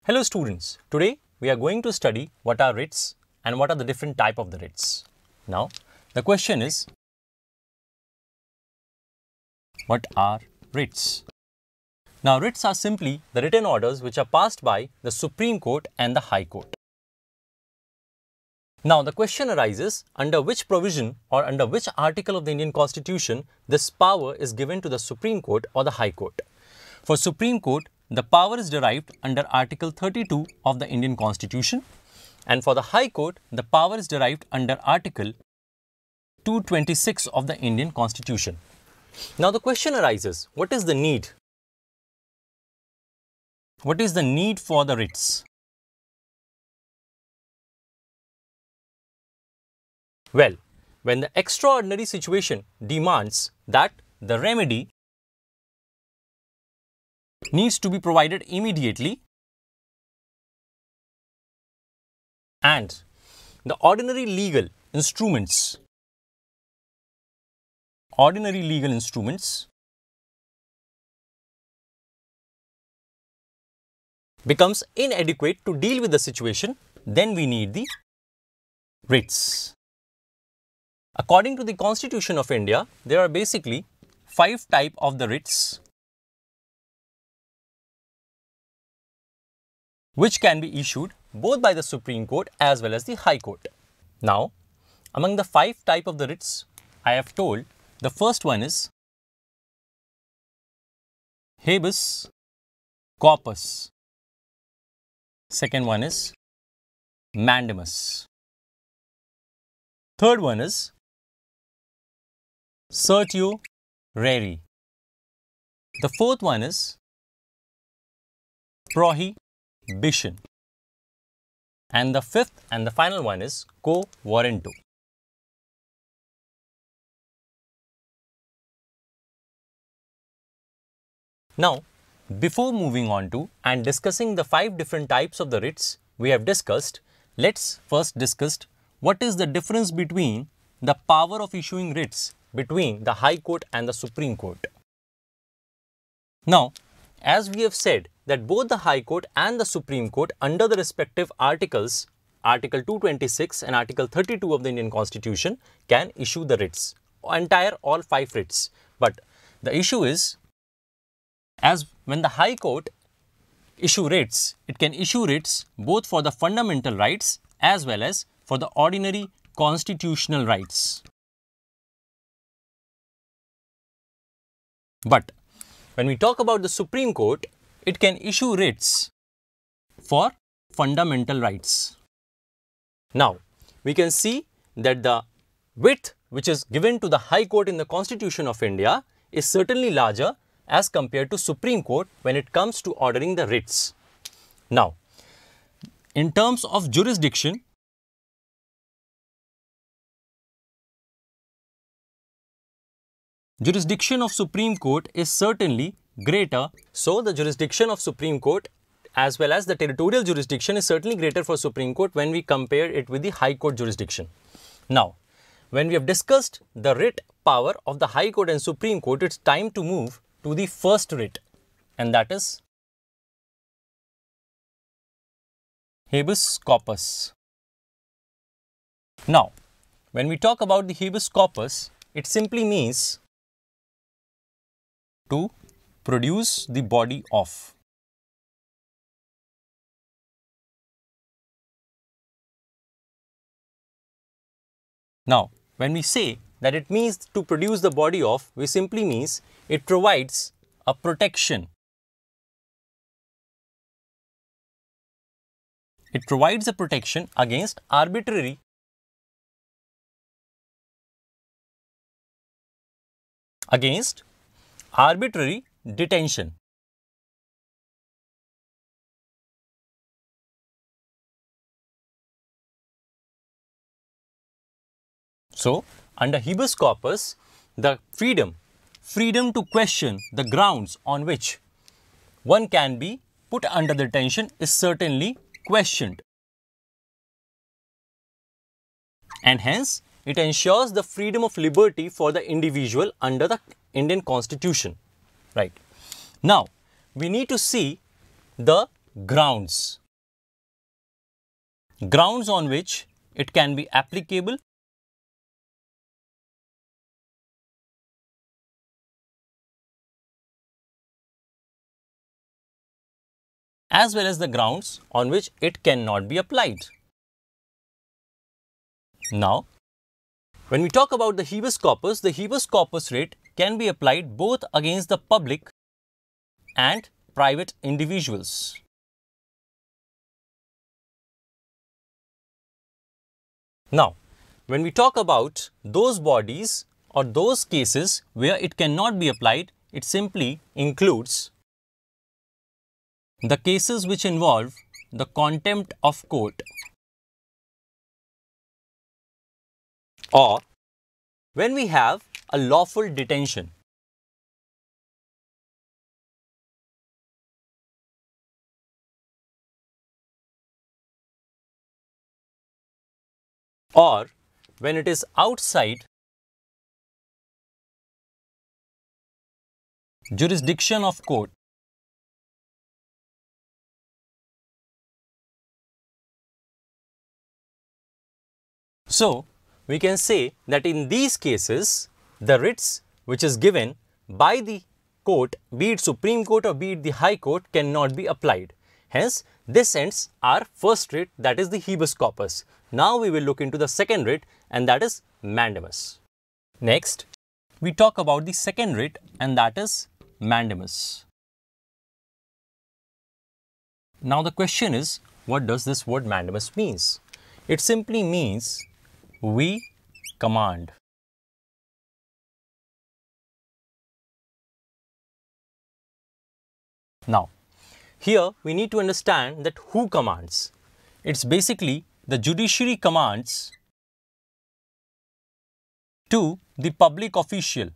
Hello students, today we are going to study what are writs and what are the different type of the writs. Now the question is, what are writs? Now writs are simply the written orders which are passed by the Supreme Court and the High Court. Now the question arises, under which provision or under which article of the Indian Constitution this power is given to the Supreme Court or the High Court. For Supreme Court, the power is derived under Article 32 of the Indian Constitution, and for the High Court, the power is derived under Article 226 of the Indian Constitution. Now the question arises, what is the need? What is the need for the writs? Well, when the extraordinary situation demands that the remedy needs to be provided immediately and the ordinary legal instruments becomes inadequate to deal with the situation, then we need the writs. According to the Constitution of India, there are basically 5 types of the writs which can be issued both by the Supreme Court as well as the High Court. Now, among the 5 types of the writs, I have told the first one is habeas corpus. Second one is mandamus. Third one is certiorari. The fourth one is prohibition. And the fifth and the final one is quo warranto. Now, before moving on to and discussing the 5 different types of the writs we have discussed, let's first discuss what is the difference between the power of issuing writs between the High Court and the Supreme Court. Now, as we have said that both the High Court and the Supreme Court under the respective articles, Article 226 and Article 32 of the Indian Constitution, can issue the writs, all 5 writs. But the issue is, as when the High Court issue writs, it can issue writs both for the fundamental rights as well as for the ordinary constitutional rights. But when we talk about the Supreme Court, it can issue writs for fundamental rights. Now, we can see that the width which is given to the High Court in the Constitution of India is certainly larger as compared to Supreme Court when it comes to ordering the writs. Now, in terms of jurisdiction, of Supreme Court is certainly greater. So, the jurisdiction of Supreme Court as well as the territorial jurisdiction is certainly greater for Supreme Court when we compare it with the High Court jurisdiction. Now, when we have discussed the writ power of the High Court and Supreme Court, it's time to move to the first writ, and that is habeas corpus. Now, when we talk about the habeas corpus, it simply means to produce the body of. Now, when we say that it means to produce the body of, we simply means it provides a protection. It provides a protection against arbitrary detention. So, under habeas corpus, the freedom to question the grounds on which one can be put under detention is certainly questioned. And hence, it ensures the freedom of liberty for the individual under the Indian Constitution. Right. Now, we need to see the grounds. Grounds on which it can be applicable as well as the grounds on which it cannot be applied. Now, when we talk about the habeas corpus, the habeas corpus writ can be applied both against the public and private individuals. Now, when we talk about those bodies or those cases where it cannot be applied, it simply includes the cases which involve the contempt of court, or when we have a lawful detention, or when it is outside jurisdiction of court. So, we can say that in these cases, the writs which is given by the court, be it Supreme Court or be it the High Court, cannot be applied. Hence, this ends our first writ, that is the habeas corpus. Now, we will look into the second writ, and that is mandamus. Next, we talk about the second writ, and that is mandamus. Now, the question is, what does this word mandamus means? It simply means we command. Now, here we need to understand that who commands. It's basically the judiciary commands to the public official.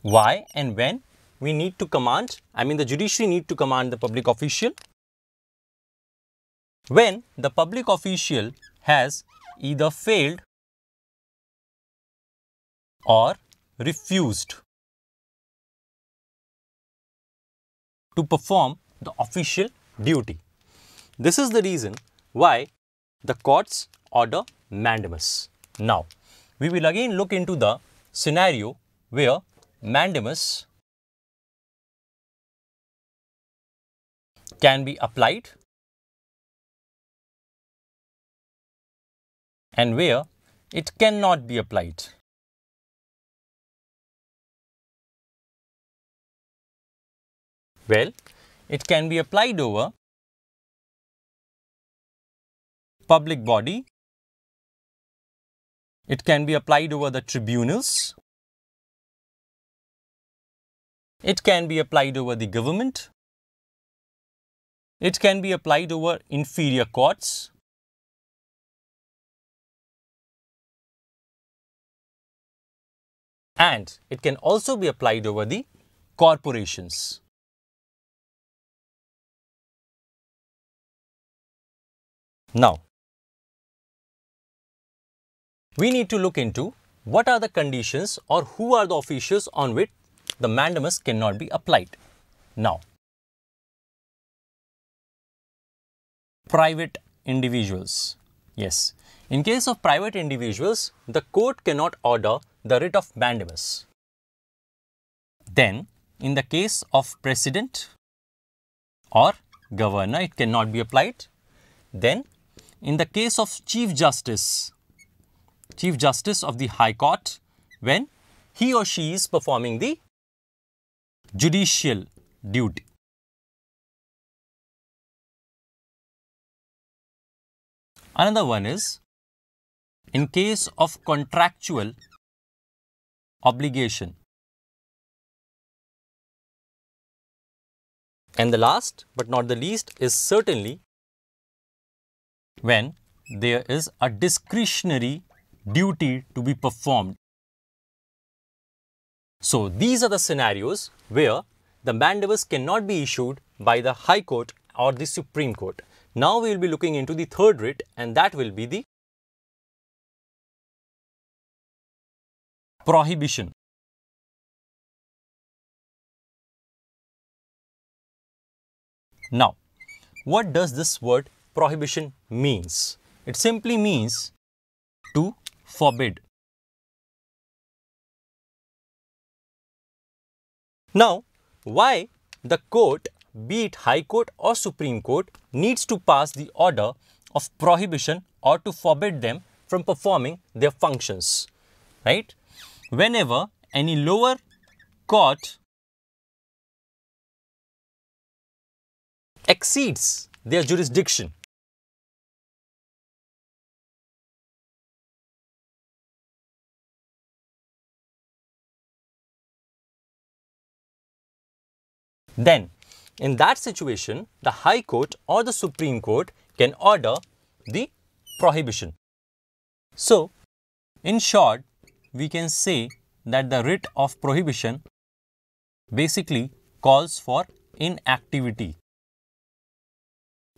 Why and when we need to command? The judiciary need to command the public official when the public official has either failed or refused to perform the official duty. This is the reason why the courts order mandamus. Now, we will again look into the scenario where mandamus can be applied and where it cannot be applied. Well, it can be applied over public body, it can be applied over the tribunals, it can be applied over the government, it can be applied over inferior courts, and it can also be applied over the corporations. Now, we need to look into what are the conditions or who are the officials on which the mandamus cannot be applied. Now, private individuals. Yes, in case of private individuals, the court cannot order the writ of mandamus. Then, in the case of president or governor, it cannot be applied. Then, in the case of Chief Justice of the High Court, when he or she is performing the judicial duty. Another one is in case of contractual obligation. And the last but not the least is certainly when there is a discretionary duty to be performed. So, these are the scenarios where the mandamus cannot be issued by the High Court or the Supreme Court. Now, we will be looking into the third writ, and that will be the prohibition. Now, what does this word prohibition means? It simply means to forbid. Now, why the court, be it High Court or Supreme Court, needs to pass the order of prohibition or to forbid them from performing their functions, right? Whenever any lower court exceeds their jurisdiction, then in that situation, the High Court or the Supreme Court can order the prohibition. So, in short, we can say that the writ of prohibition basically calls for inactivity.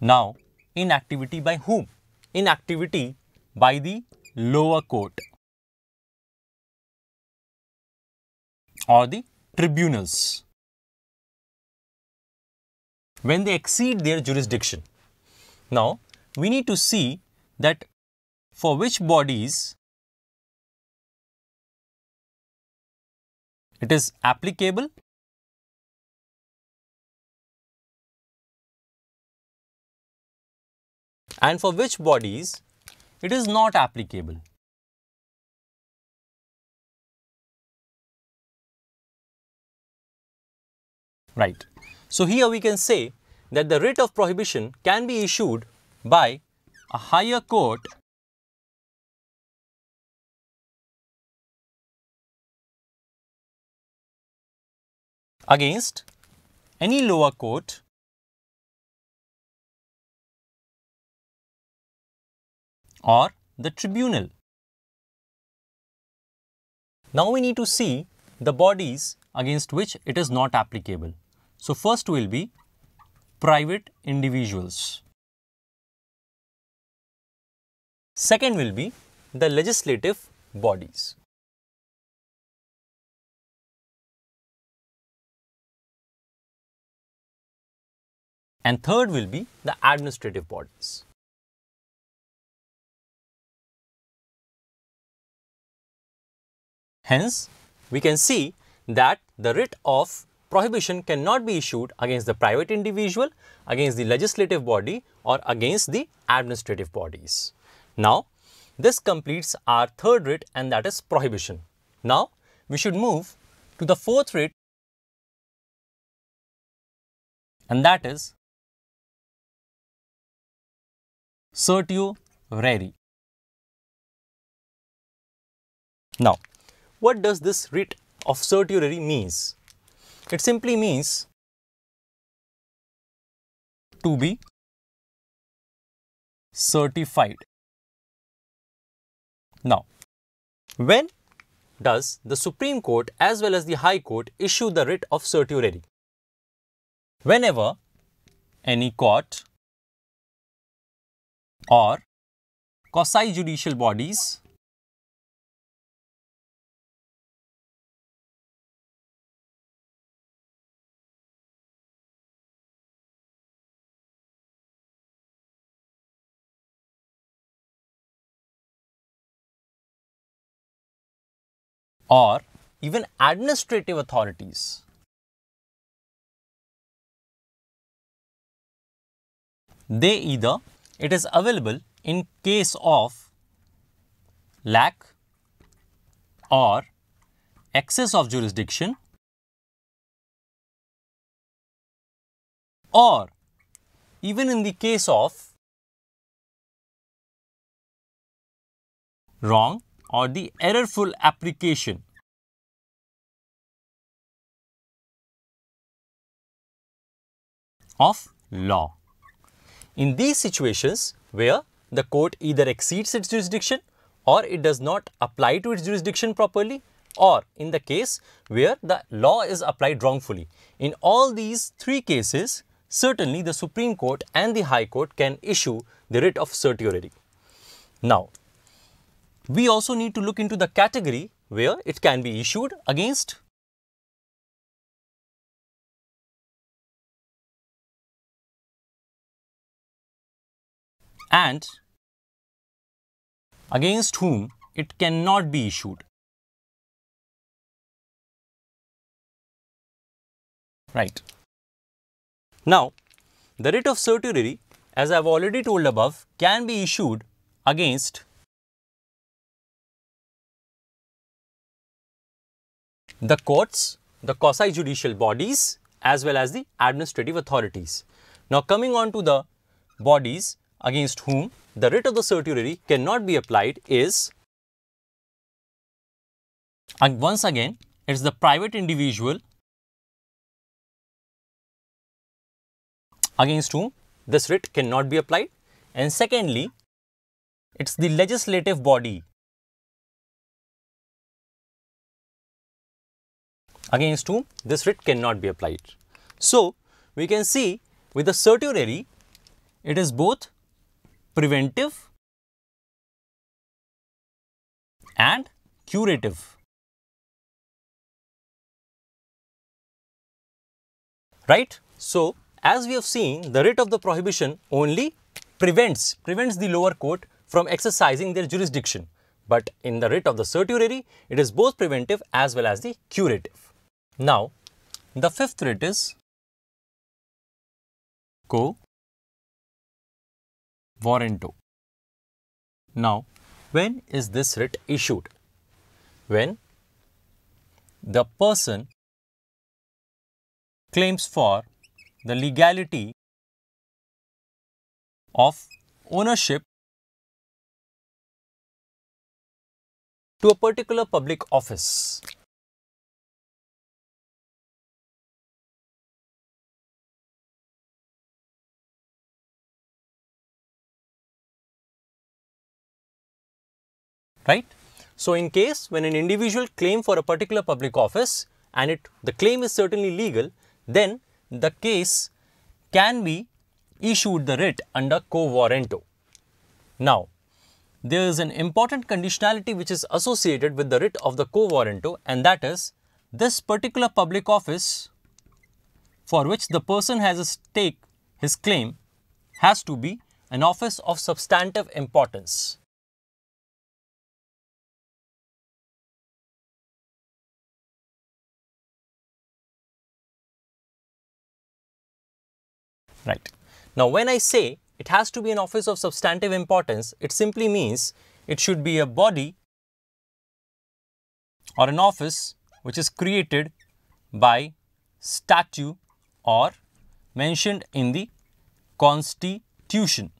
Now, inactivity by whom? Inactivity by the lower court or the tribunals when they exceed their jurisdiction. Now, we need to see that for which bodies it is applicable and for which bodies it is not applicable. Right. So, here we can say that the writ of prohibition can be issued by a higher court against any lower court or the tribunal. Now, we need to see the bodies against which it is not applicable. So, first will be private individuals. Second will be the legislative bodies. And third will be the administrative bodies. Hence, we can see that the writ of prohibition cannot be issued against the private individual, against the legislative body or against the administrative bodies. Now, this completes our third writ, and that is prohibition. Now, we should move to the fourth writ, and that is certiorari. Now, what does this writ of certiorari means? It simply means to be certified. Now, when does the Supreme Court as well as the High Court issue the writ of certiorari? Whenever any court or quasi-judicial bodies or even administrative authorities it is available in case of lack or excess of jurisdiction or even in the case of wrong or the errorful application of law. In these situations where the court either exceeds its jurisdiction or it does not apply to its jurisdiction properly, or in the case where the law is applied wrongfully. In all these three cases, certainly the Supreme Court and the High Court can issue the writ of certiorari. Now, we also need to look into the category where it can be issued against and against whom it cannot be issued. Right. Now, the writ of certiorari, as I have already told above, can be issued against the courts, the quasi-judicial bodies, as well as the administrative authorities. Now, coming on to the bodies against whom the writ of the certiorari cannot be applied is, and once again, it is the private individual against whom this writ cannot be applied, and secondly, it is the legislative body against whom this writ cannot be applied. So, we can see with the certiorari, it is both preventive and curative. Right? So, as we have seen, the writ of the prohibition only prevents the lower court from exercising their jurisdiction. But in the writ of the certiorari, it is both preventive as well as the curative. Now, the fifth writ is quo warranto. Now, when is this writ issued? When the person claims for the legality of ownership to a particular public office. Right? So, in case when an individual claim for a particular public office and the claim is certainly legal, then the case can be issued the writ under quo warranto. Now, there is an important conditionality which is associated with the writ of the quo warranto, and that is this particular public office for which the person has a stake, his claim has to be an office of substantive importance. Right. Now, when I say it has to be an office of substantive importance, it simply means it should be a body or an office which is created by statute or mentioned in the Constitution.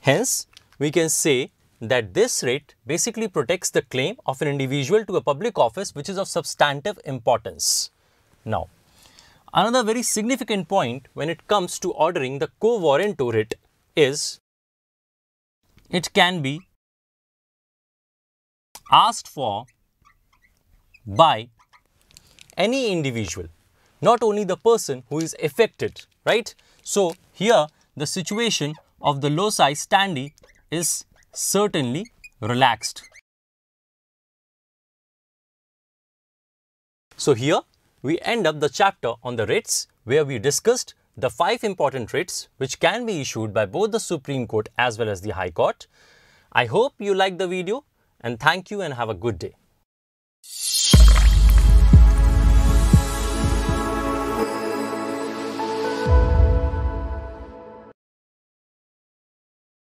Hence, we can say that this writ basically protects the claim of an individual to a public office which is of substantive importance. Now, another very significant point when it comes to ordering the quo warranto writ is it can be asked for by any individual, not only the person who is affected, right? So, here the situation of the loci standi is certainly relaxed. So, here we end up the chapter on the writs where we discussed the 5 important writs which can be issued by both the Supreme Court as well as the High Court. I hope you liked the video and thank you and have a good day.